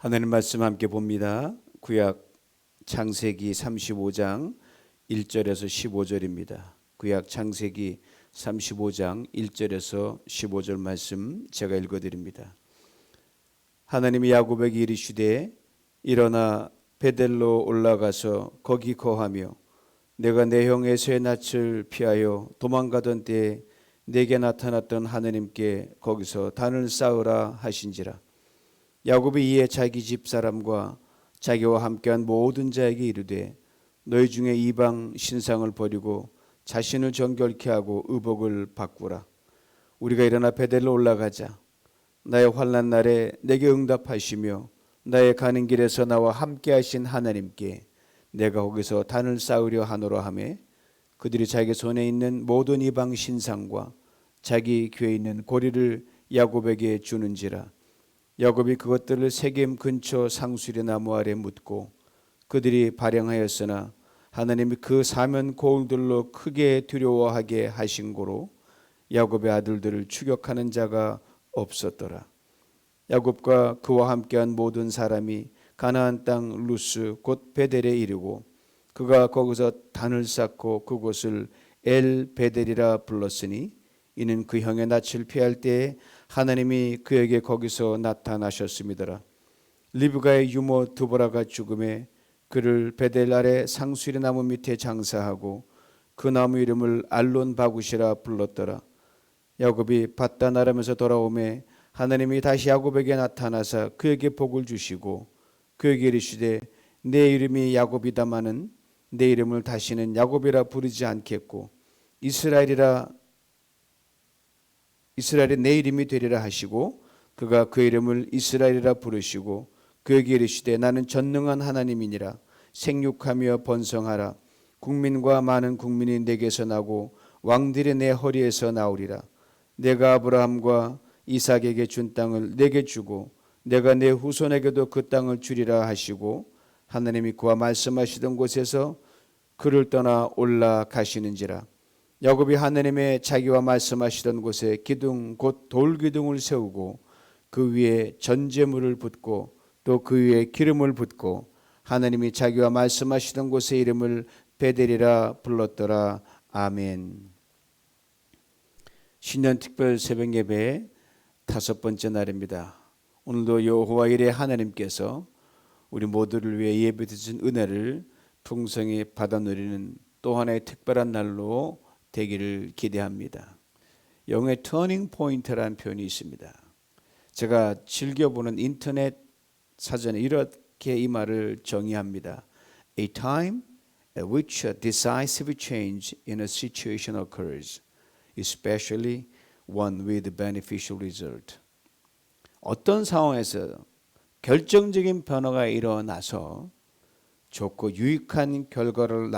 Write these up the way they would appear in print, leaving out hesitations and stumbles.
하나님 말씀 함께 봅니다. 구약 창세기 35장 1절에서 15절입니다. 구약 창세기 35장 1절에서 15절 말씀 제가 읽어드립니다. 하나님이 야곱에게 이르시되 일어나 베델로 올라가서 거기 거하며 내가 내 형 에서의 낯을 피하여 도망가던 때에 내게 나타났던 하나님께 거기서 단을 쌓으라 하신지라. 야곱이 이에 자기 집사람과 자기와 함께한 모든 자에게 이르되 너희 중에 이방 신상을 버리고 자신을 정결케 하고 의복을 바꾸라. 우리가 일어나 베델로 올라가자. 나의 환난 날에 내게 응답하시며 나의 가는 길에서 나와 함께 하신 하나님께 내가 거기서 단을 쌓으려 하노라 하며 그들이 자기 손에 있는 모든 이방 신상과 자기 귀에 있는 고리를 야곱에게 주는지라. 야곱이 그것들을 세겜 근처 상수리 나무 아래 묻고 그들이 발행하였으나 하나님이 그 사면 고울들로 크게 두려워하게 하신 고로 야곱의 아들들을 추격하는 자가 없었더라. 야곱과 그와 함께한 모든 사람이 가나안 땅 루스 곧 베델에 이르고 그가 거기서 단을 쌓고 그곳을 엘 베델이라 불렀으니 이는 그 형의 낯을 피할 때에 하나님이 그에게 거기서 나타나셨음이더라. 리브가의 유모 드보라가 죽음에 그를 베델 아래 상수리 나무 밑에 장사하고 그 나무 이름을 알론 바굿이라 불렀더라. 야곱이 밧단아람에서 돌아오매 하나님이 다시 야곱에게 나타나사 그에게 복을 주시고 그에게 이르시되 내 이름이 야곱이다마는 내 이름을 다시는 야곱이라 부르지 않겠고 이스라엘이 내 이름이 되리라 하시고 그가 그 이름을 이스라엘이라 부르시고 그에게 이르시되 나는 전능한 하나님이니라. 생육하며 번성하라. 국민과 많은 국민이 내게서 나고 왕들이 내 허리에서 나오리라. 내가 아브라함과 이삭에게 준 땅을 내게 주고 내가 내 후손에게도 그 땅을 주리라 하시고 하나님이 그와 말씀하시던 곳에서 그를 떠나 올라가시는지라. 야곱이 하나님의 자기와 말씀하시던 곳에 기둥 곧 돌기둥을 세우고 그 위에 전제물을 붓고 또 그 위에 기름을 붓고 하나님이 자기와 말씀하시던 곳의 이름을 베델이라 불렀더라. 아멘. 신년 특별 새벽 예배의 5번째 날입니다. 오늘도 여호와 이레 하나님께서 우리 모두를 위해 예배 드린 은혜를 풍성히 받아 누리는 또 하나의 특별한 날로 되기를 기대합니다. 영어의 터닝 포인트라는 표현이 있습니다. 제가 즐겨보는 인터넷 사전에 이렇게 이 말을 정의합니다. A time at which a decisive change in a situation occurs, especially one with beneficial result. 어떤 상황에서 결정적인 변화가 일어나서 좋고 유익한 결과를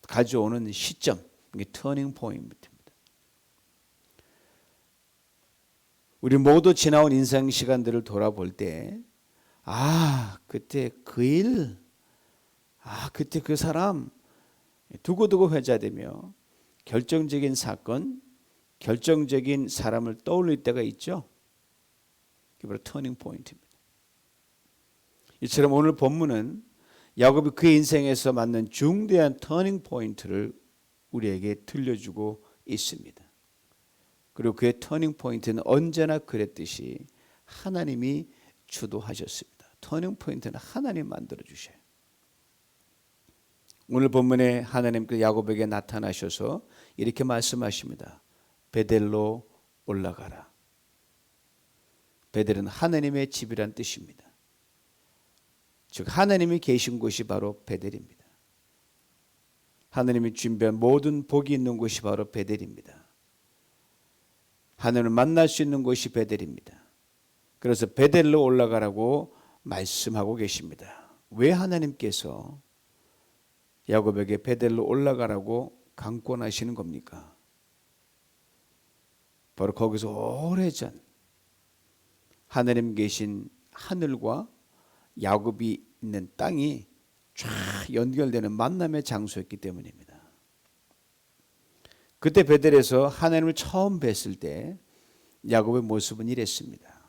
가져오는 시점, 이게 터닝 포인트입니다. 우리 모두 지나온 인생 시간들을 돌아볼 때 그때 그 일, 그때 그 사람 두고두고 회자되며 결정적인 사건, 결정적인 사람을 떠올릴 때가 있죠. 그게 바로 터닝 포인트입니다. 이처럼 오늘 본문은 야곱이 그의 인생에서 맞는 중대한 터닝 포인트를 우리에게 들려주고 있습니다. 그리고 그의 터닝 포인트는 언제나 그랬듯이 하나님이 주도하셨습니다. 터닝 포인트는 하나님 만들어 주셔요. 오늘 본문에 하나님께서 야곱에게 나타나셔서 이렇게 말씀하십니다. 베델로 올라가라. 베델은 하나님의 집이란 뜻입니다. 즉 하나님이 계신 곳이 바로 베델입니다. 하나님이 준비한 모든 복이 있는 곳이 바로 베델입니다. 하나님을 만날 수 있는 곳이 베델입니다. 그래서 베델로 올라가라고 말씀하고 계십니다. 왜 하나님께서 야곱에게 베델로 올라가라고 강권하시는 겁니까? 바로 거기서 오래전 하나님 계신 하늘과 야곱이 있는 땅이 쫙 연결되는 만남의 장소였기 때문입니다. 그때 베델에서 하나님을 처음 뵀을 때 야곱의 모습은 이랬습니다.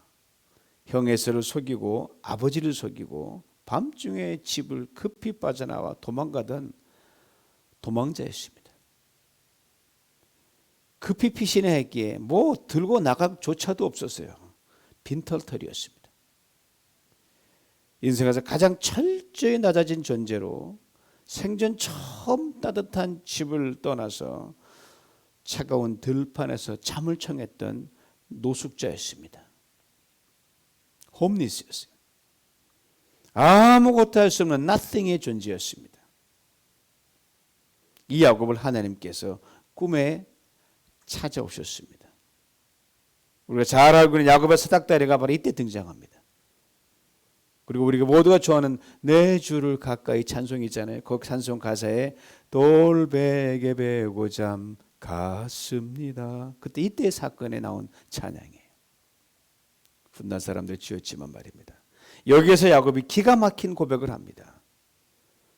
형 에서를 속이고 아버지를 속이고 밤중에 집을 급히 빠져나와 도망가던 도망자였습니다. 급히 피신했기에 뭐 들고 나갈 조차도 없었어요. 빈털터리였습니다. 인생에서 가장 철저히 낮아진 존재로 생전 처음 따뜻한 집을 떠나서 차가운 들판에서 잠을 청했던 노숙자였습니다. 홈리스였어요. 아무것도 할 수 없는 nothing의 존재였습니다. 이 야곱을 하나님께서 꿈에 찾아오셨습니다. 우리가 잘 알고 있는 야곱의 사닥다리가 바로 이때 등장합니다. 그리고 우리가 모두가 좋아하는 내 주를 가까이 찬송이잖아요. 그 찬송 가사에 돌베개 베고 잠 갔습니다. 그때 이때의 사건에 나온 찬양이에요. 훗날 사람들 지었지만 말입니다. 여기에서 야곱이 기가 막힌 고백을 합니다.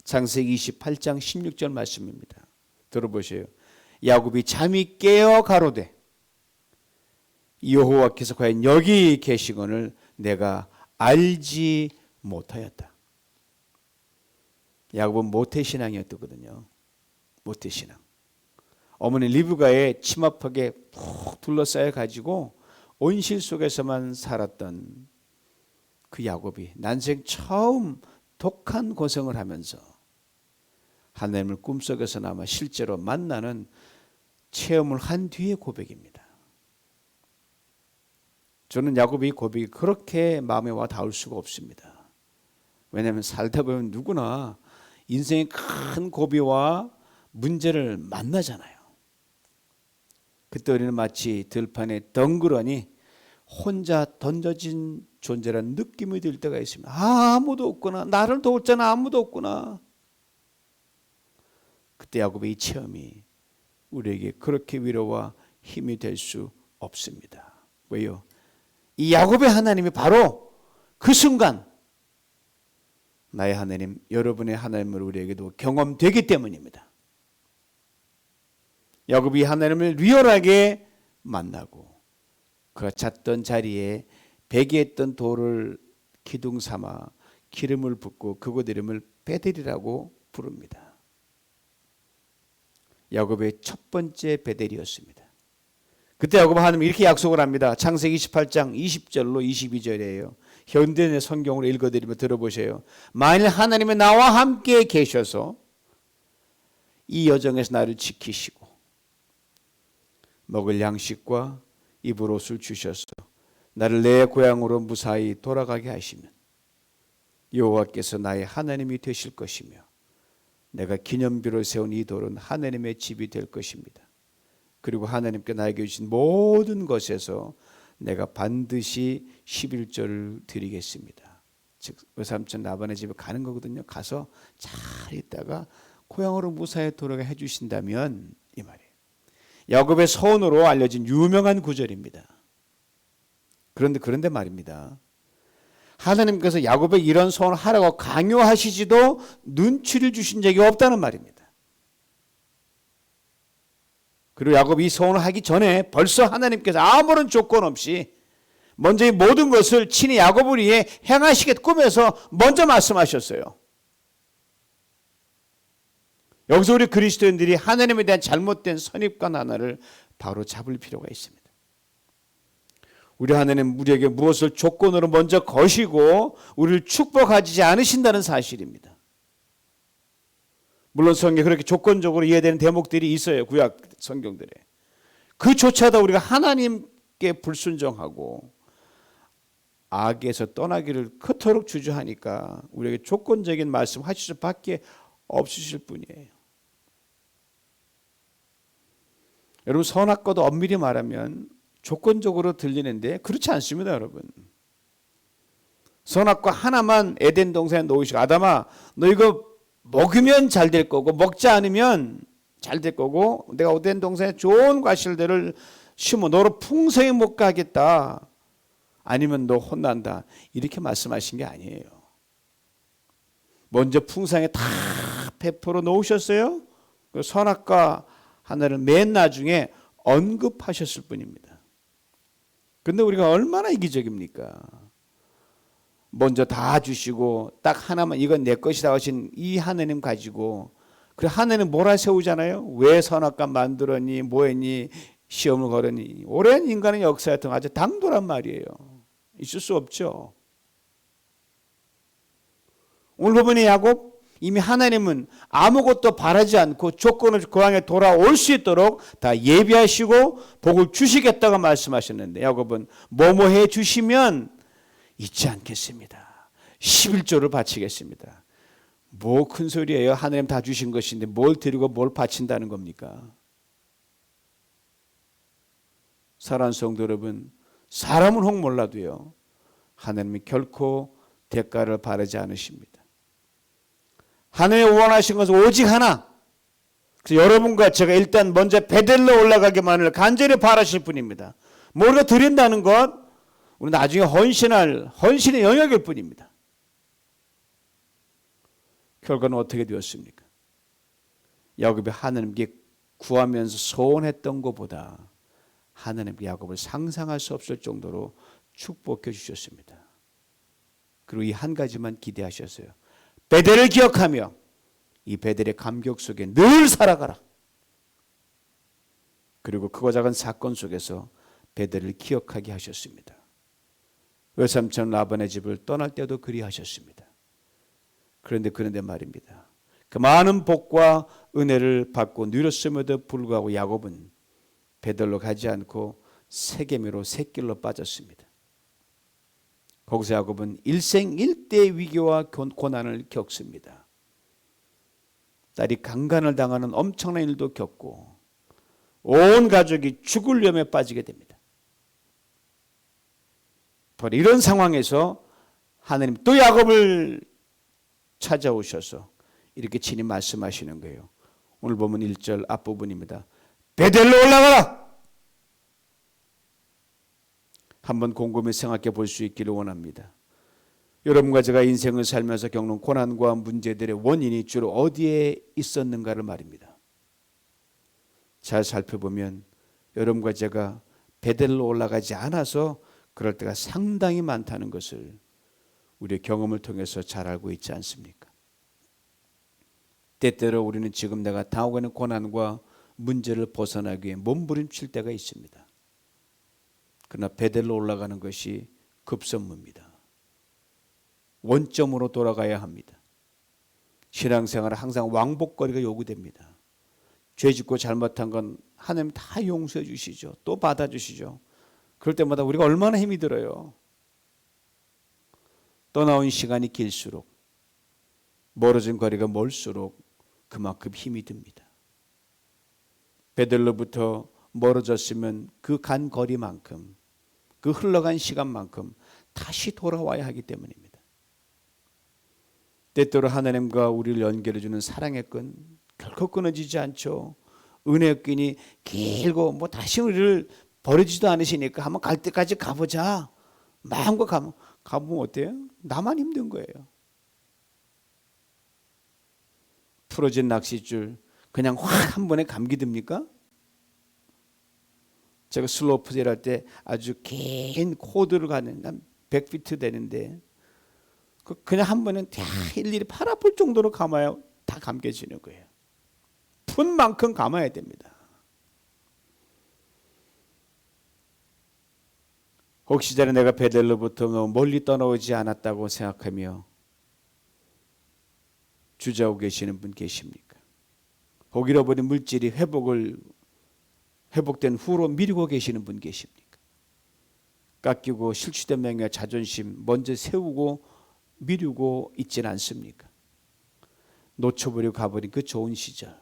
창세기 28장 16절 말씀입니다. 들어보세요. 야곱이 잠이 깨어 가로되 여호와께서 과연 여기 계시거늘 내가 알지 못하였다. 야곱은 모태신앙이었거든요. 모태신앙. 어머니 리브가의 치마팍에 푹 둘러싸여 가지고 온실 속에서만 살았던 그 야곱이 난생 처음 독한 고생을 하면서 하나님을 꿈속에서나마 실제로 만나는 체험을 한 뒤의 고백입니다. 저는 야곱의 고백이 그렇게 마음에 와 닿을 수가 없습니다. 왜냐하면 살다 보면 누구나 인생의 큰 고비와 문제를 만나잖아요. 그때 우리는 마치 들판에 덩그러니 혼자 던져진 존재라는 느낌이 들 때가 있습니다. 아무도 없구나. 나를 도울 자는 아무도 없구나. 그때 야곱의 이 체험이 우리에게 그렇게 위로와 힘이 될 수 없습니다. 왜요? 이 야곱의 하나님이 바로 그 순간 나의 하나님, 여러분의 하나님을 우리에게도 경험되기 때문입니다. 야곱이 하나님을 리얼하게 만나고 그가 잤던 자리에 베개했던 돌을 기둥 삼아 기름을 붓고 그곳 이름을 베델이라고 부릅니다. 야곱의 첫 번째 베델이었습니다. 그때 야곱 하나님이 이렇게 약속을 합니다. 창세기 28장 20절로 22절이에요. 현대의 성경으로 읽어드리면 들어보세요. 만일 하나님이 나와 함께 계셔서 이 여정에서 나를 지키시고 먹을 양식과 입을 옷을 주셔서 나를 내 고향으로 무사히 돌아가게 하시면 여호와께서 나의 하나님이 되실 것이며 내가 기념비로 세운 이 돌은 하나님의 집이 될 것입니다. 그리고 하나님께 나에게 주신 모든 것에서 내가 반드시 11조를 드리겠습니다. 즉 외삼촌 라반의 집에 가는 거거든요. 가서 잘 있다가 고향으로 무사히 돌아가게 해주신다면 이 말이에요. 야곱의 서원으로 알려진 유명한 구절입니다. 그런데 말입니다. 하나님께서 야곱의 이런 소원을 하라고 강요하시지도 눈치를 주신 적이 없다는 말입니다. 그리고 야곱이 이 소원을 하기 전에 벌써 하나님께서 아무런 조건 없이 먼저 이 모든 것을 친히 야곱을 위해 행하시겠 꿈에서 먼저 말씀하셨어요. 여기서 우리 그리스도인들이 하나님에 대한 잘못된 선입관 하나를 바로 잡을 필요가 있습니다. 우리 하나님 우리에게 무엇을 조건으로 먼저 거시고 우리를 축복하지 않으신다는 사실입니다. 물론 성경에 그렇게 조건적으로 이해되는 대목들이 있어요. 구약 성경들에. 그조차도 우리가 하나님께 불순종하고 악에서 떠나기를 그토록 주저하니까 우리에게 조건적인 말씀 하실 수밖에 없으실 뿐이에요. 여러분 선악과도 엄밀히 말하면 조건적으로 들리는데 그렇지 않습니다. 여러분. 선악과 하나만 에덴 동산에 놓으시고 아담아 너 이거 먹으면 잘 될 거고 먹지 않으면 잘 될 거고 내가 에덴 동산에 좋은 과실들을 심어 너로 풍성히 못 가겠다. 아니면 너 혼난다. 이렇게 말씀하신 게 아니에요. 먼저 풍성하게 다 베풀어 놓으셨어요. 선악과 하나를 맨 나중에 언급하셨을 뿐입니다. 그런데 우리가 얼마나 이기적입니까? 먼저 다 주시고 딱 하나만 이건 내 것이다 하신 이 하나님 가지고 그 하나님 몰아세우잖아요. 왜 선악과 만들었니 뭐했니 시험을 걸었니. 오랜 인간의 역사였던 아주 당돌한 말이에요. 있을 수 없죠. 오늘 본문의 야곱 이미 하나님은 아무것도 바라지 않고 조건을 고향에 돌아올 수 있도록 다 예비하시고 복을 주시겠다고 말씀하셨는데 야곱은 뭐뭐 해 주시면 잊지 않겠습니다. 11조를 바치겠습니다. 뭐 큰 소리예요. 하나님 다 주신 것인데 뭘 드리고 뭘 바친다는 겁니까? 사랑하는 성도 여러분, 사람은 혹 몰라도요 하나님이 결코 대가를 바라지 않으십니다. 하나님이 원하신 것은 오직 하나. 그래서 여러분과 제가 일단 먼저 베델로 올라가기만을 간절히 바라실 뿐입니다. 뭐 우리가 드린다는 것 우리 나중에 헌신의 영역일 뿐입니다. 결과는 어떻게 되었습니까? 야곱이 하나님께 구하면서 소원했던 것보다 하나님께 야곱을 상상할 수 없을 정도로 축복해 주셨습니다. 그리고 이 한 가지만 기대하셨어요. 베델을 기억하며 이 베델의 감격 속에 늘 살아가라. 그리고 크고 작은 사건 속에서 베델을 기억하게 하셨습니다. 외삼촌 라반의 집을 떠날 때도 그리하셨습니다. 그런데 말입니다. 그 많은 복과 은혜를 받고 누렸음에도 불구하고 야곱은 베델로 가지 않고 세겜으로 샛길로 빠졌습니다. 거기서 야곱은 일생일대의 위기와 고난을 겪습니다. 딸이 강간을 당하는 엄청난 일도 겪고 온 가족이 죽을 위험에 빠지게 됩니다. 바로 이런 상황에서 하나님 또 야곱을 찾아오셔서 이렇게 친히 말씀하시는 거예요. 오늘 보면 1절 앞부분입니다. 베델로 올라가라. 한번 곰곰이 생각해 볼 수 있기를 원합니다. 여러분과 제가 인생을 살면서 겪는 고난과 문제들의 원인이 주로 어디에 있었는가를 말입니다. 잘 살펴보면 여러분과 제가 베델로 올라가지 않아서 그럴 때가 상당히 많다는 것을 우리의 경험을 통해서 잘 알고 있지 않습니까? 때때로 우리는 지금 내가 당하고 있는 고난과 문제를 벗어나기 위해 몸부림칠 때가 있습니다. 그러나 베델로 올라가는 것이 급선무입니다. 원점으로 돌아가야 합니다. 신앙생활은 항상 왕복거리가 요구됩니다. 죄 짓고 잘못한 건 하나님 다 용서해 주시죠. 또 받아주시죠. 그럴 때마다 우리가 얼마나 힘이 들어요. 떠나온 시간이 길수록 멀어진 거리가 멀수록 그만큼 힘이 듭니다. 베델로부터 멀어졌으면 그 간 거리만큼 그 흘러간 시간만큼 다시 돌아와야 하기 때문입니다. 때때로 하나님과 우리를 연결해 주는 사랑의 끈 결코 끊어지지 않죠. 은혜의 끈이 길고 뭐 다시 우리를 버리지도 않으시니까 한번 갈 때까지 가보자. 마음껏 가보면 어때요? 나만 힘든 거예요. 풀어진 낚싯줄 그냥 확 한 번에 감기 듭니까? 제가 슬로프질 할 때 아주 긴 코드를 가는 한 100피트 되는데 그냥 한 번은 다 일일이 팔 아플 정도로 감아야 다 감겨지는 거예요. 푼 만큼 감아야 됩니다. 혹시 전에 내가 베델로부터 너무 멀리 떠나오지 않았다고 생각하며 주저하고 계시는 분 계십니까? 혹 잃어버린 물질이 회복된 후로 미루고 계시는 분 계십니까? 깎이고 실추된 명예와 자존심 먼저 세우고 미루고 있지는 않습니까? 놓쳐버리고 가버린 그 좋은 시절,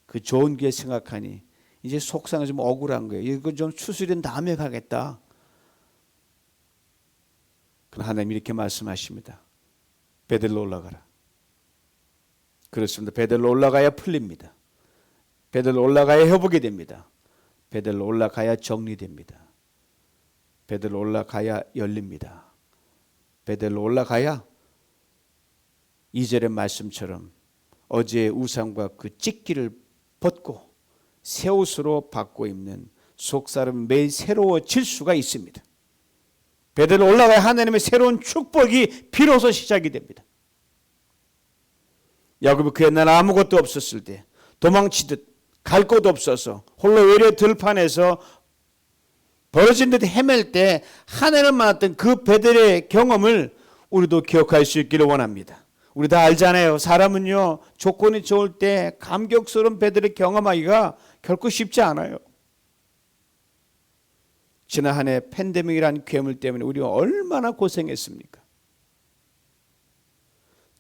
그 좋은 기회 생각하니 이제 속상해 좀 억울한 거예요. 이거 좀 추스린 다음에 가겠다. 그러나 하나님 이렇게 말씀하십니다. 베델로 올라가라. 그렇습니다. 베델로 올라가야 풀립니다. 베델로 올라가야 회복이 됩니다. 베델로 올라가야 정리됩니다. 베델로 올라가야 열립니다. 베델로 올라가야 2절의 말씀처럼 어제의 우상과 그 찢기를 벗고 새 옷으로 바꿔 입는 속사람 매일 새로워질 수가 있습니다. 베델로 올라가야 하나님의 새로운 축복이 비로소 시작이 됩니다. 야곱이 그 옛날 아무것도 없었을 때 도망치듯 갈 곳 없어서 홀로 외려 들판에서 벌어진 듯 헤맬 때 하나님을 만났던 그 베델의 경험을 우리도 기억할 수 있기를 원합니다. 우리 다 알잖아요. 사람은요, 조건이 좋을 때 감격스러운 베델을 경험하기가 결코 쉽지 않아요. 지난 한 해 팬데믹이라는 괴물 때문에 우리가 얼마나 고생했습니까?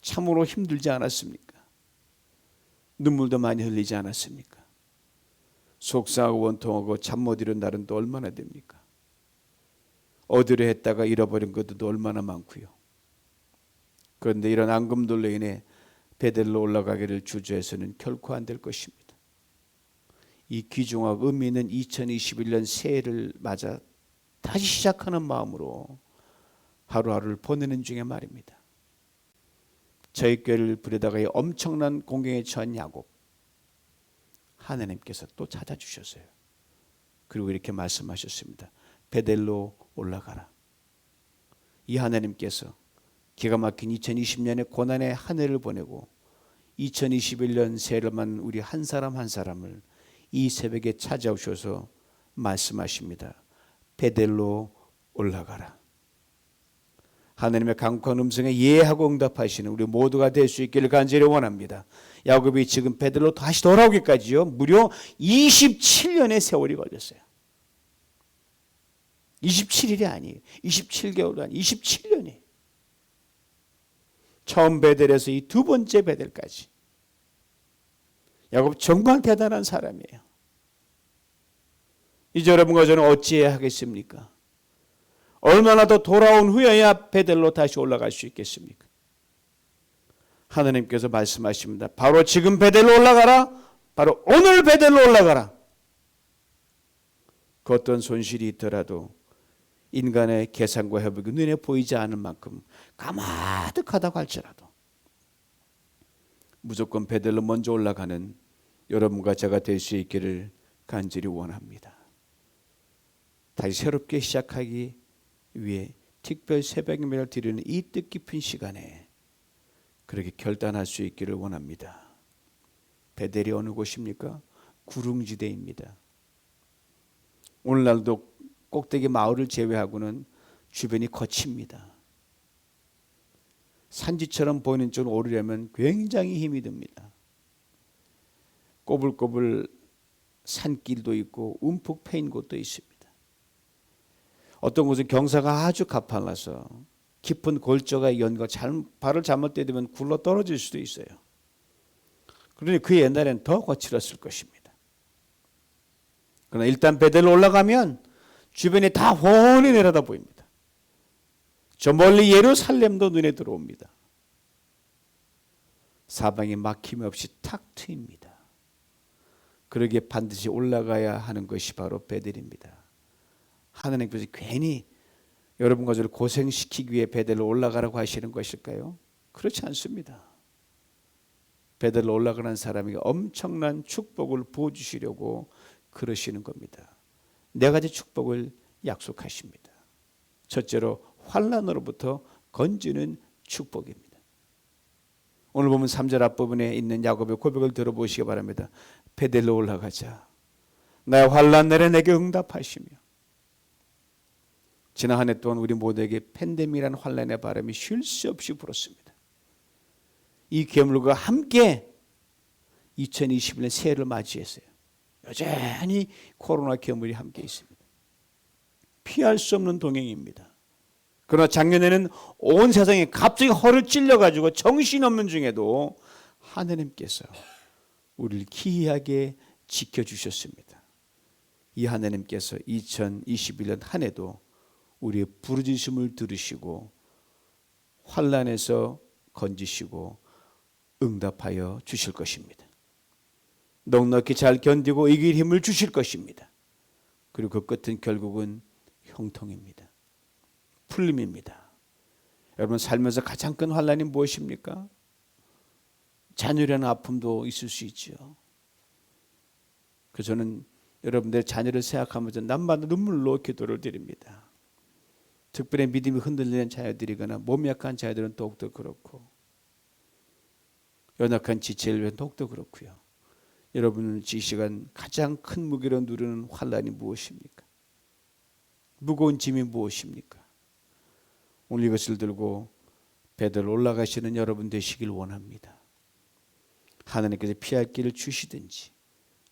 참으로 힘들지 않았습니까? 눈물도 많이 흘리지 않았습니까? 속상하고 원통하고 잠 못 이룬 날은 또 얼마나 됩니까? 어디로 했다가 잃어버린 것도 얼마나 많고요. 그런데 이런 앙금돌로 인해 베델로 올라가기를 주저해서는 결코 안 될 것입니다. 이 귀중하고 의미 있는 2021년 새해를 맞아 다시 시작하는 마음으로 하루하루를 보내는 중에 말입니다. 저희 교회를 부르다가 이 엄청난 공경에 처한 야곱, 하나님께서 또 찾아주셨어요. 그리고 이렇게 말씀하셨습니다. 베델로 올라가라. 이 하나님께서 기가 막힌 2020년의 고난의 한 해를 보내고 2021년 새해를 맞는 우리 한 사람 한 사람을 이 새벽에 찾아오셔서 말씀하십니다. 베델로 올라가라. 하나님의 강력한 음성에 예하고 응답하시는 우리 모두가 될 수 있기를 간절히 원합니다. 야곱이 지금 베델로 다시 돌아오기까지요, 무려 27년의 세월이 걸렸어요. 27일이 아니에요. 27개월도 아니에요. 27년이. 처음 베델에서 이 두 번째 베델까지. 야곱 정말 대단한 사람이에요. 이제 여러분과 저는 어찌해야 하겠습니까? 얼마나 더 돌아온 후에야 베델로 다시 올라갈 수 있겠습니까? 하나님께서 말씀하십니다. 바로 지금 베델로 올라가라. 바로 오늘 베델로 올라가라. 그 어떤 손실이 있더라도 인간의 계산과 회복이 눈에 보이지 않을 만큼 까마득하다고 할지라도 무조건 베델로 먼저 올라가는 여러분과 제가 될 수 있기를 간절히 원합니다. 다시 새롭게 시작하기 위해 특별 새벽 예배를 드리는 이 뜻깊은 시간에 그렇게 결단할 수 있기를 원합니다. 베델이 어느 곳입니까? 구릉지대입니다. 오늘날도 꼭대기 마을을 제외하고는 주변이 거칩니다. 산지처럼 보이는 쪽으로 오르려면 굉장히 힘이 듭니다. 꼬불꼬불 산길도 있고 움푹 패인 곳도 있습니다. 어떤 곳은 경사가 아주 가팔라서 깊은 골조가 연거 발을 잘못 떼면 굴러 떨어질 수도 있어요. 그러니 그 옛날엔 더 거칠었을 것입니다. 그러나 일단 베델로 올라가면 주변이 다 훤히 내려다 보입니다. 저 멀리 예루살렘도 눈에 들어옵니다. 사방이 막힘 없이 탁 트입니다. 그러기에 반드시 올라가야 하는 것이 바로 베델입니다. 하나님께서 괜히 여러분과 저를 고생시키기 위해 베델로 올라가라고 하시는 것일까요? 그렇지 않습니다. 베델로 올라가는 사람에게 엄청난 축복을 부어주시려고 그러시는 겁니다. 네 가지 축복을 약속하십니다. 첫째로 환난으로부터 건지는 축복입니다. 오늘 보면 3절 앞부분에 있는 야곱의 고백을 들어보시기 바랍니다. 베델로 올라가자. 나의 환난 날에 내게 응답하시며. 지난 한 해 동안 우리 모두에게 팬데믹이라는 환난의 바람이 쉴 새 없이 불었습니다. 이 괴물과 함께 2021년 새해를 맞이했어요. 여전히 코로나 괴물이 함께 있습니다. 피할 수 없는 동행입니다. 그러나 작년에는 온 세상이 갑자기 허를 찔려가지고 정신없는 중에도 하나님께서 우리를 기이하게 지켜주셨습니다. 이 하나님께서 2021년 한 해도 우리의 부르짖음을 들으시고 환난에서 건지시고 응답하여 주실 것입니다. 넉넉히 잘 견디고 이길 힘을 주실 것입니다. 그리고 그 끝은 결국은 형통입니다. 풀림입니다. 여러분 살면서 가장 큰 환난이 무엇입니까? 자녀라는 아픔도 있을 수 있죠. 그래서 저는 여러분들의 자녀를 생각하면서 남마다 눈물로 기도를 드립니다. 특별히 믿음이 흔들리는 자녀들이거나 몸 약한 자녀들은 더욱더 그렇고, 연약한 지체를 더욱더 그렇고요. 여러분은 이 시간 가장 큰 무게로 누르는 환난이 무엇입니까? 무거운 짐이 무엇입니까? 오늘 이것을 들고 배들 올라가시는 여러분 되시길 원합니다. 하나님께서 피할 길을 주시든지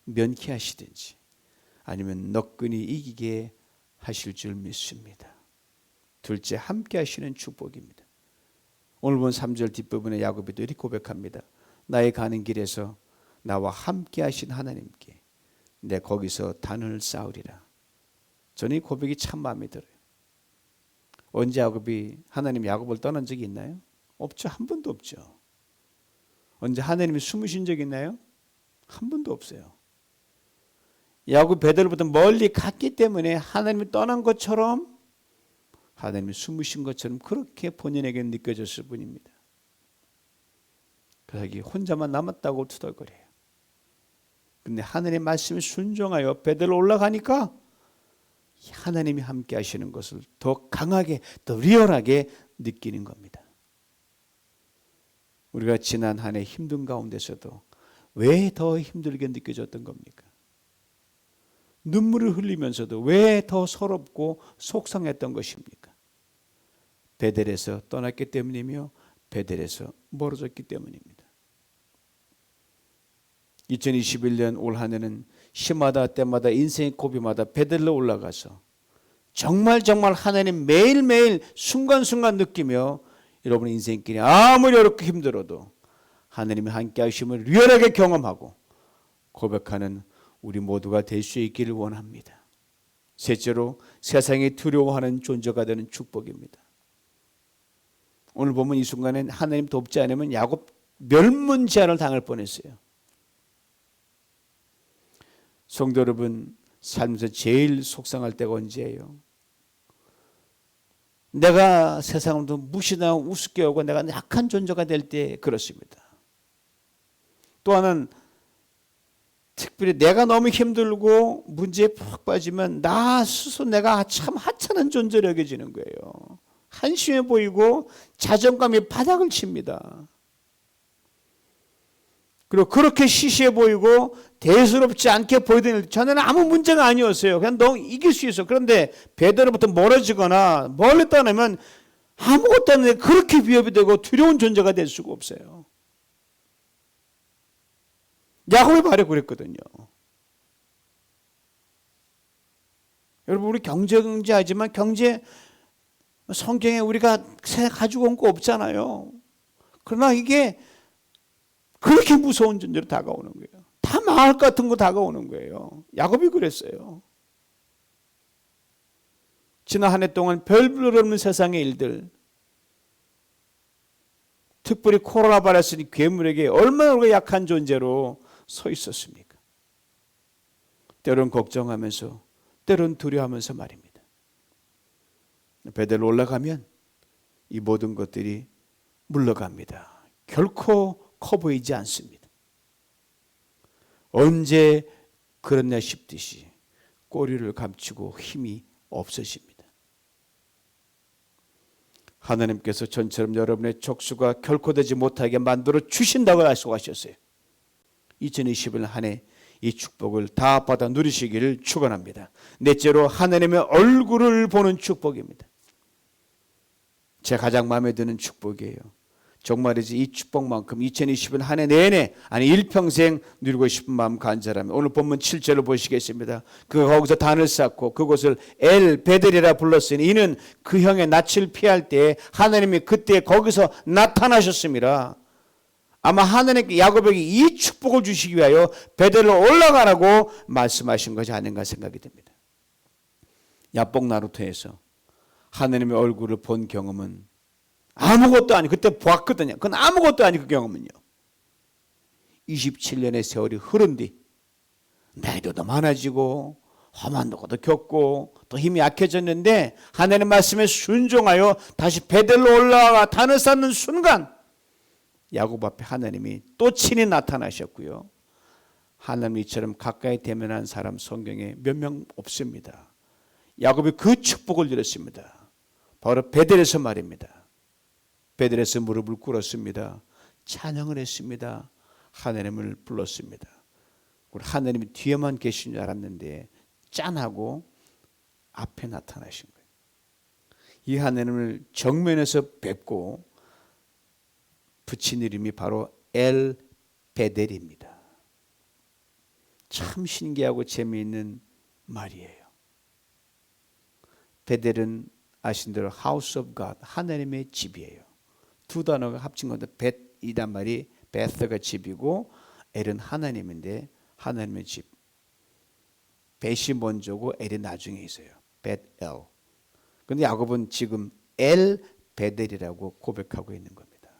면케하시든지 아니면 너끈히 이기게 하실 줄 믿습니다. 둘째, 함께 하시는 축복입니다. 오늘 본 3절 뒷부분에 야고보도 이렇게 고백합니다. 나의 가는 길에서 나와 함께 하신 하나님께 내 거기서 단을 쌓으리라. 저는 이 고백이 참 마음에 들어요. 언제 야곱이 하나님 야곱을 떠난 적이 있나요? 없죠. 한 번도 없죠. 언제 하나님이 숨으신 적이 있나요? 한 번도 없어요. 야곱 베델로부터 멀리 갔기 때문에 하나님이 떠난 것처럼, 하나님이 숨으신 것처럼 그렇게 본인에게 느껴졌을 뿐입니다. 그래서 혼자만 남았다고 투덜거려요. 근데 하나님의 말씀에 순종하여 베델로 올라가니까 하나님이 함께 하시는 것을 더 강하게, 더 리얼하게 느끼는 겁니다. 우리가 지난 한 해 힘든 가운데서도 왜 더 힘들게 느껴졌던 겁니까? 눈물을 흘리면서도 왜 더 서럽고 속상했던 것입니까? 베델에서 떠났기 때문이며 베델에서 멀어졌기 때문입니다. 2021년 올 한 해는 시마다 때마다 인생의 고비마다 베델로 올라가서 정말 하나님 매일매일 순간순간 느끼며 여러분의 인생길이 아무리 어렵고 힘들어도 하나님이 함께 하심을 리얼하게 경험하고 고백하는 우리 모두가 될 수 있기를 원합니다. 셋째로, 세상이 두려워하는 존재가 되는 축복입니다. 오늘 보면 이 순간에 하나님 돕지 않으면 야곱 멸문 제한을 당할 뻔했어요. 성도 여러분, 살면서 제일 속상할 때가 언제예요? 내가 세상으로 무시당하고 우습게 하고 내가 약한 존재가 될 때 그렇습니다. 또 하나는 특별히 내가 너무 힘들고 문제에 푹 빠지면 나 스스로 내가 참 하찮은 존재로 여겨지는 거예요. 한심해 보이고 자존감이 바닥을 칩니다. 그리고 그렇게 시시해 보이고 대수롭지 않게 보이던 일, 전에는 아무 문제가 아니었어요. 그냥 너 이길 수 있어. 그런데 베델로부터 멀어지거나 멀리 떠나면 아무것도 없는데 그렇게 위협이 되고 두려운 존재가 될 수가 없어요. 야곱이 바로 그랬거든요. 여러분, 우리 경제하지만 경제 성경에 우리가 가지고 온 거 없잖아요. 그러나 이게 그렇게 무서운 존재로 다가오는 거예요. 다 망할 것 같은 거 다가오는 거예요. 야곱이 그랬어요. 지난 한 해 동안 별별 없는 세상의 일들, 특별히 코로나 바이러스니 괴물에게 얼마나 우리가 약한 존재로 서 있었습니까? 때론 걱정하면서, 때론 두려워하면서 말입니다. 베델로 올라가면 이 모든 것들이 물러갑니다. 결코 커 보이지 않습니다. 언제 그랬냐 싶듯이 꼬리를 감추고 힘이 없어집니다. 하나님께서 전처럼 여러분의 족수가 결코 되지 못하게 만들어 주신다고 약속하셨어요. 2021년 한 해 이 축복을 다 받아 누리시기를 축원합니다. 넷째로, 하나님의 얼굴을 보는 축복입니다. 제 가장 마음에 드는 축복이에요. 정말이지 이 축복만큼 2020년 한 해 내내, 아니 일평생 누리고 싶은 마음 간절합니다. 오늘 본문 7절을 보시겠습니다. 그가 거기서 단을 쌓고 그곳을 엘 베델이라 불렀으니 이는 그 형의 낯을 피할 때 하나님이 그때 거기서 나타나셨습니다. 아마 하나님께 야곱에게 이 축복을 주시기 위하여 베델로 올라가라고 말씀하신 것이 아닌가 생각이 듭니다. 야복 나루터에서 하나님의 얼굴을 본 경험은 아무것도 아니고, 그때 보았거든요. 그건 아무것도 아니고 그 경험은요. 27년의 세월이 흐른 뒤 나이도 더 많아지고 험한 것도 겪고 또 힘이 약해졌는데 하나님의 말씀에 순종하여 다시 베델로 올라가 단을 쌓는 순간 야곱 앞에 하나님이 또 친히 나타나셨고요. 하나님 이처럼 가까이 대면한 사람 성경에 몇 명 없습니다. 야곱이 그 축복을 누렸습니다. 바로 베델에서 말입니다. 베델에서 무릎을 꿇었습니다. 찬양을 했습니다. 하나님을 불렀습니다. 우리 하나님이 뒤에만 계신 줄 알았는데 짠하고 앞에 나타나신 거예요. 이 하나님을 정면에서 뵙고 붙인 이름이 바로 엘 베델입니다. 참 신기하고 재미있는 말이에요. 베델은 아신 대로 House of God, 하나님의 집이에요. 두 단어가 합친 건데 벳이란 말이 베스가 집이고 엘은 하나님인데 하나님의 집. 벳이 먼저고 엘이 나중에 있어요. 벳엘. 그런데 야곱은 지금 엘 베델이라고 고백하고 있는 겁니다.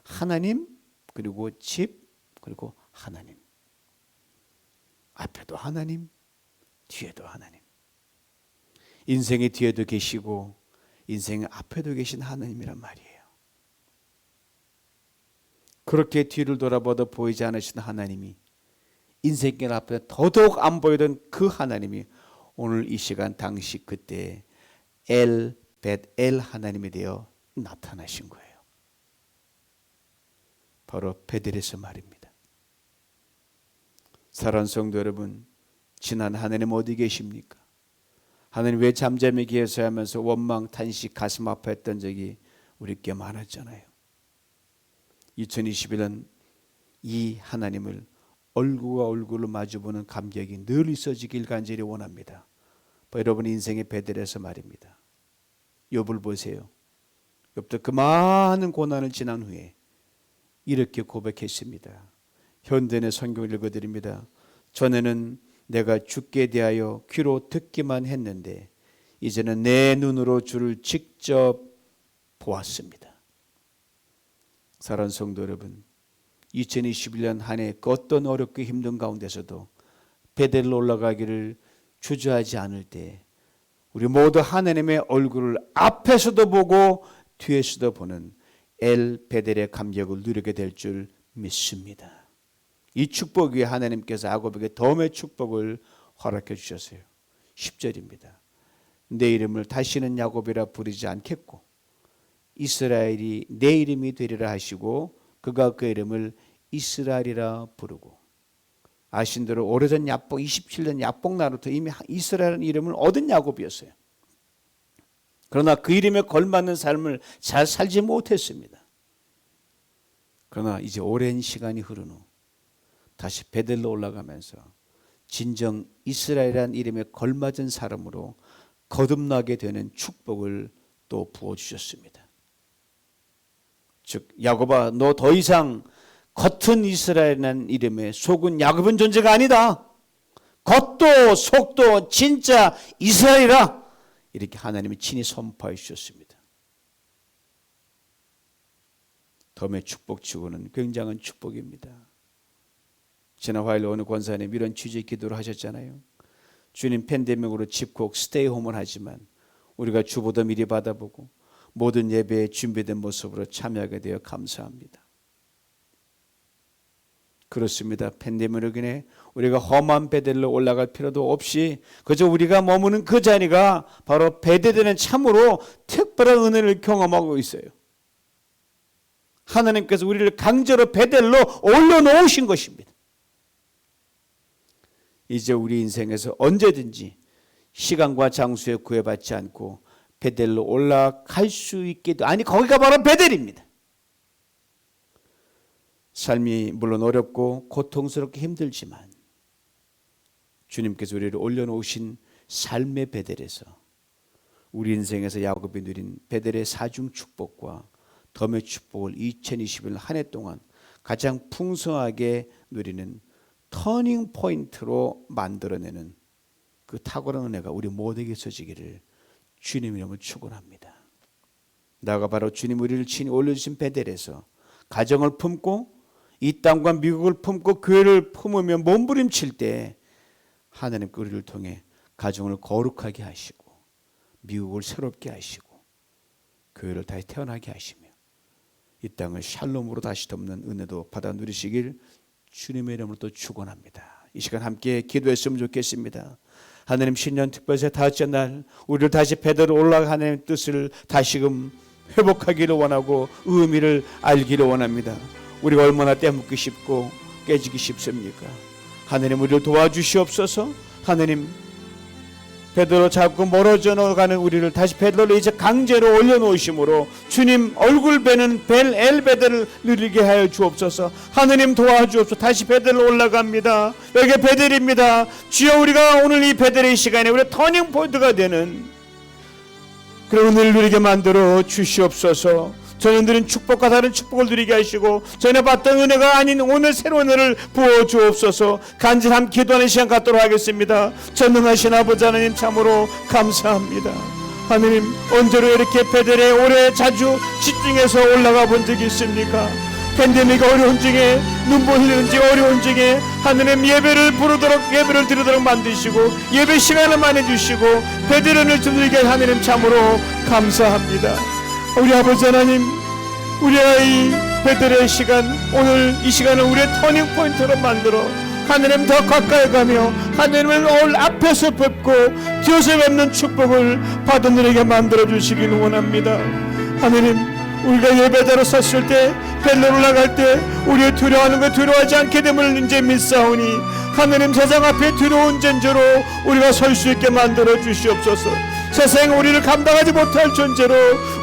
하나님 그리고 집 그리고 하나님. 앞에도 하나님, 뒤에도 하나님. 인생의 뒤에도 계시고 인생의 앞에도 계신 하나님이란 말이에요. 그렇게 뒤를 돌아봐도 보이지 않으신 하나님이 인생길 앞에 더더욱 안 보이던 그 하나님이 오늘 이 시간 당시 그때 엘 벳엘 하나님이 되어 나타나신 거예요. 바로 베델에서 말입니다. 사랑하는 성도 여러분, 지난 하나님 어디 계십니까? 하나님 왜 잠잠히 계세요 하면서 원망, 탄식, 가슴 아파했던 적이 우리 꽤 많았잖아요. 2021년 이 하나님을 얼굴과 얼굴로 마주보는 감격이 늘 있어지길 간절히 원합니다. 여러분 인생의 베델에서 말입니다. 욥을 보세요. 욥도 그 많은 고난을 지난 후에 이렇게 고백했습니다. 현대의 성경을 읽어드립니다. 전에는 내가 주께 대하여 귀로 듣기만 했는데 이제는 내 눈으로 주를 직접 보았습니다. 사랑하는 성도 여러분, 2021년 한 해 어떤 어렵고 힘든 가운데서도 베델로 올라가기를 주저하지 않을 때 우리 모두 하나님의 얼굴을 앞에서도 보고 뒤에서도 보는 엘 베델의 감격을 누리게 될 줄 믿습니다. 이 축복 위에 하나님께서 야곱에게 덤의 축복을 허락해 주셨어요. 10절입니다. 내 이름을 다시는 야곱이라 부르지 않겠고 이스라엘이 내 이름이 되리라 하시고 그가 그 이름을 이스라엘이라 부르고. 아신 대로 오래전 야복 27년 야복 나루터 이미 이스라엘은 이름을 얻은 야곱이었어요. 그러나 그 이름에 걸맞는 삶을 잘 살지 못했습니다. 그러나 이제 오랜 시간이 흐른 후 다시 베델로 올라가면서 진정 이스라엘이라는 이름에 걸맞은 사람으로 거듭나게 되는 축복을 또 부어주셨습니다. 즉 야곱아 너 더 이상 겉은 이스라엘이라는 이름에 속은 야곱은 존재가 아니다. 겉도 속도 진짜 이스라엘이라 이렇게 하나님이 친히 선포해 주셨습니다. 덤의 축복치고는 굉장한 축복입니다. 지난 화요일 어느 권사님 이런 취지의 기도를 하셨잖아요. 주님 팬데믹으로 집콕 스테이홈을 하지만 우리가 주보다 미리 받아보고 모든 예배에 준비된 모습으로 참여하게 되어 감사합니다. 그렇습니다. 팬데믹으로 인해 우리가 험한 베델로 올라갈 필요도 없이 그저 우리가 머무는 그 자리가 바로 베델에는 참으로 특별한 은혜를 경험하고 있어요. 하나님께서 우리를 강제로 베델로 올려놓으신 것입니다. 이제 우리 인생에서 언제든지 시간과 장소에 구애받지 않고 베델로 올라갈 수 있게 아니 거기가 바로 베델입니다. 삶이 물론 어렵고 고통스럽게 힘들지만 주님께서 우리를 올려놓으신 삶의 베델에서 우리 인생에서 야곱이 누린 베델의 사중 축복과 덤의 축복을 2021년 한 해 동안 가장 풍성하게 누리는 터닝 포인트로 만들어내는 그 탁월한 은혜가 우리 모두에게 있어지기를 주님 이름으로 축원합니다. 나가 바로 주님 우리를 친히 올려주신 베델에서 가정을 품고 이 땅과 미국을 품고 교회를 품으며 몸부림칠 때 하나님 우리를 통해 가정을 거룩하게 하시고 미국을 새롭게 하시고 교회를 다시 태어나게 하시며 이 땅을 샬롬으로 다시 덮는 은혜도 받아 누리시길 주님의 이름으로 또 축원합니다. 이 시간 함께 기도했으면 좋겠습니다. 하나님 신년 특별세 다섯째 날 우리를 다시 베드로 올라가 하나님의 뜻을 다시금 회복하기를 원하고 의미를 알기를 원합니다. 우리가 얼마나 떼먹기 쉽고 깨지기 쉽습니까? 하나님 우리를 도와주시옵소서. 하나님 베드로 잡고 멀어져 가는 우리를 다시 베드로를 이제 강제로 올려놓으심으로 주님 얼굴 뵈는 벨엘베드를 누리게 하여 주옵소서. 하나님 도와주옵소서. 다시 베드로 올라갑니다. 여기 베델입니다. 주여 우리가 오늘 이 베델의 시간에 우리 터닝 포인트가 되는 그런 은혜를 누리게 만들어 주시옵소서. 전에들은 축복과 다른 축복을 누리게 하시고 전에 봤던 은혜가 아닌 오늘 새로운 은혜를 부어주옵소서. 간절함 기도하는 시간 갖도록 하겠습니다. 전능하신 아버지 하나님 참으로 감사합니다. 하나님 언제로 이렇게 베델에 오래 자주 집중해서 올라가 본 적이 있습니까? 팬데믹 어려운 중에 눈물 흘리는 지 어려운 중에 하나님 예배를 드리도록 만드시고 예배 시간을 많이 주시고 베델을 드리게 하나님 참으로 감사합니다. 우리 아버지 하나님 우리가 이 베델의 시간 오늘 이 시간을 우리의 터닝 포인트로 만들어 하나님 더 가까이 가며 하나님을 오늘 앞에서 뵙고 뒤에서 뵙는 축복을 받은 일에게 만들어 주시길 원합니다. 하나님 우리가 예배자로 섰을 때 벨로 올라갈 때 우리의 두려워하는 것 두려워하지 않게 됨을 이제 믿사오니 하나님 세상 앞에 두려운 존재로 우리가 설 수 있게 만들어 주시옵소서. 세상에 우리를 감당하지 못할 존재로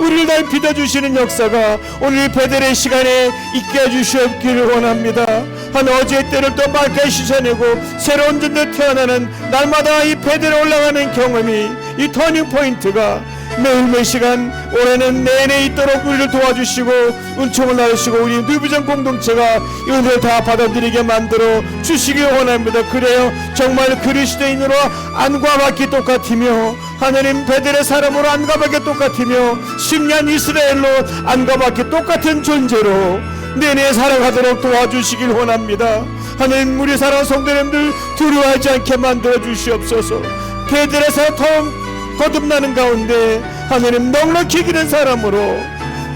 우리를 다 비춰주시는 역사가 오늘 베델의 시간에 있게 해주시옵기를 원합니다. 한 어제의 때를 또 맑게 씻어내고 새로운 존재로 태어나는 날마다 이 베델에 올라가는 경험이 이 터닝 포인트가 매일매일 시간 올해는 내내 있도록 우리를 도와주시고 은총을 나누시고 우리 뉴비전 공동체가 이 은혜를 다 받아들이게 만들어 주시기 원합니다. 그래요 정말 그리스도인으로 안과 밖이 똑같으며 하나님 베델의 사람으로 안과 밖이 똑같으며 10년 이스라엘로 안과 밖이 똑같은 존재로 내내 살아가도록 도와주시길 원합니다. 하나님 우리 사랑하는 성도님들 두려워하지 않게 만들어 주시옵소서. 베델에서 더 거듭나는 가운데 하나님 넉넉히 기는 사람으로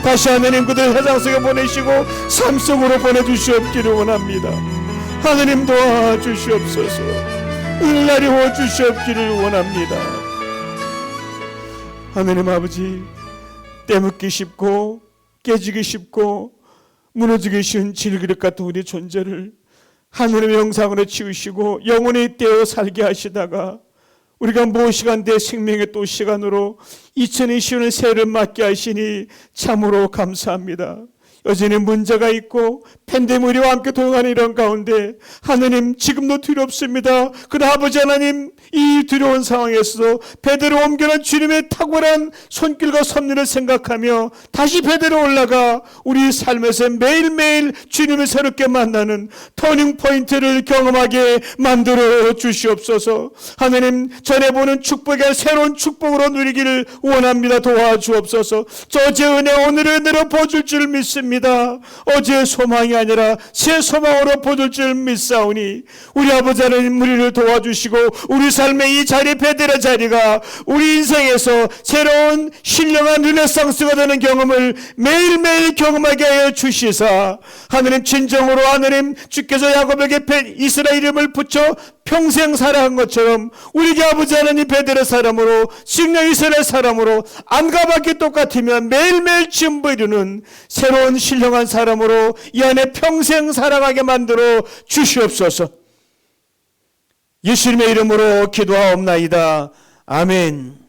다시 하나님 그들 세상 속에 보내시고 삶 속으로 보내주시옵기를 원합니다. 하나님 도와주시옵소서. 은혜를 도와주시옵기를 원합니다. 하나님 아버지 떼묻기 쉽고 깨지기 쉽고 무너지기 쉬운 질그릇 같은 우리 존재를 하늘의 영상으로 치우시고 영원히 떼어 살게 하시다가 우리가 무엇이간 내 생명의 또 시간으로 2020년 새해를 맞게 하시니 참으로 감사합니다. 여전히 문제가 있고 팬데믹과 함께 동행하는 이런 가운데 하나님 지금도 두렵습니다. 그러나 아버지 하나님 이 두려운 상황에서 베델로 옮겨난 주님의 탁월한 손길과 섭리를 생각하며 다시 베델로 올라가 우리 삶에서 매일매일 주님을 새롭게 만나는 터닝 포인트를 경험하게 만들어 주시옵소서. 하나님 전에 보는 축복의 새로운 축복으로 누리기를 원합니다. 도와주옵소서. 어제 은혜 오늘의 은혜로 보여줄 줄 믿습니다. 어제의 소망이 아니라 새 소망으로 보여줄 줄 믿사오니 우리 아버지 하나님 우리를 도와주시고 우리 삶의 이 자리 베델의 자리가 우리 인생에서 새로운 신령한 르네상스가 되는 경험을 매일매일 경험하게 하여 주시사 하나님 진정으로 하나님 주께서 야곱에게 이스라엘 이름을 붙여 평생 살아간 것처럼 우리 아버지 하나님 베델의 사람으로 식량 이스라엘 사람으로 안과 밖이 똑같으면 매일매일 진보 이루는 새로운 신령한 사람으로 이 안에 평생 살아가게 만들어 주시옵소서. 예수님의 이름으로 기도하옵나이다. 아멘.